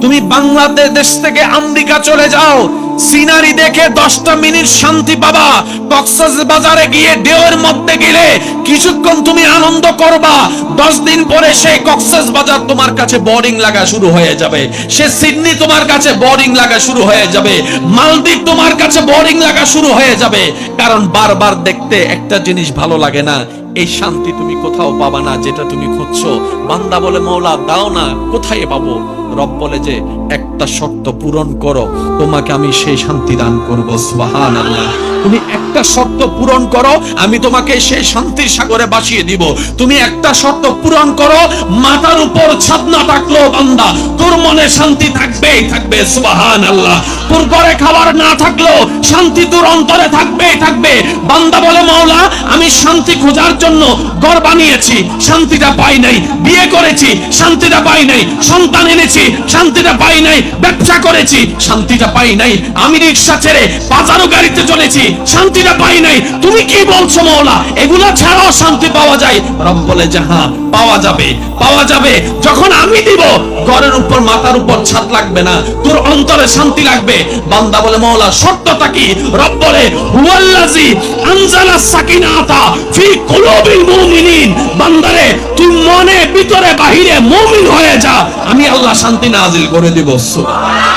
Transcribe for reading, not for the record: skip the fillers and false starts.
তুমি বাংলাদেশ থেকে আমেরিকা চলে যাও, সিনারি দেখে 10টা মিনিট শান্তি পাবা। কক্সবাজারে গিয়ে ঢেউয়ের মধ্যে গেলে কিছুক্ষণ তুমি আনন্দ করবা, 10 দিন পরে সেই কক্সবাজার তোমার কাছে বোরিং লাগা শুরু হয়ে যাবে, সে সিডনি তোমার কাছে বোরিং লাগা শুরু হয়ে যাবে, মালদ্বীপ তোমার কাছে বোরিং লাগা শুরু হয়ে যাবে। কারণ বারবার দেখতে একটা জিনিস ভালো লাগে না। এই শান্তি তুমি কোথাও পাবা না যেটা তুমি খুঁজছো। বান্দা বলে, মওলা দাও না, কোথায় পাবো? রব বলে যে একটা শর্ত পূরণ করো, তোমাকে আমি সেই শান্তি দান করব। সুবহানাল্লাহ। তুমি একটা শর্ত পূরণ করো, আমি তোমাকে সেই শান্তির সাগরে ভাসিয়ে দিব। তুমি একটা শর্ত পূরণ করো, মাথার উপর ছাদ না থাকলেও বান্দা তোর মনে শান্তি থাকবেই থাকবে। সুবহানাল্লাহ। তোর ঘরে খাবার না থাকলেও শান্তি তোর অন্তরে থাকবেই থাকবে। বান্দা বলে, মাওলা আমি শান্তি খোঁজার জন্য ঘর বানিয়েছি, শান্তিটা পাই নাই, বিয়ে করেছি, শান্তিটা পাই নাই, সন্তান এনেছি, শান্তিটা পাই নাই, ব্যবসা করেছি, শান্তিটা পাই নাই, আমি রিক্সা ছেড়ে বাজারও গাড়িতে চলেছি, শান্তিটা পাই নাই। তুমি কি বলছো মাওলা, এগুলা ছাড়াও শান্তি পাওয়া যায়? রব বলে যে হ্যাঁ পাওয়া যাবে, পাওয়া যাবে। যখন আমি দিব, ঘরের উপর মাথার উপর ছাদ লাগবে না, তোর অন্তরে শান্তি লাগবে। বান্দা বলে, মাওলা শর্তটা কি? রব বলে, হুয়াল্লাযী আনজালাস সাকিনাতা ফি কুলুবিল মুমিনিন। বান্দারে তুই মনে ভিতরে বাহিরে মুমিন হয়ে যা, আমি আল্লাহ শান্তি নাজিল করে দিব। সুবহানাল্লাহ।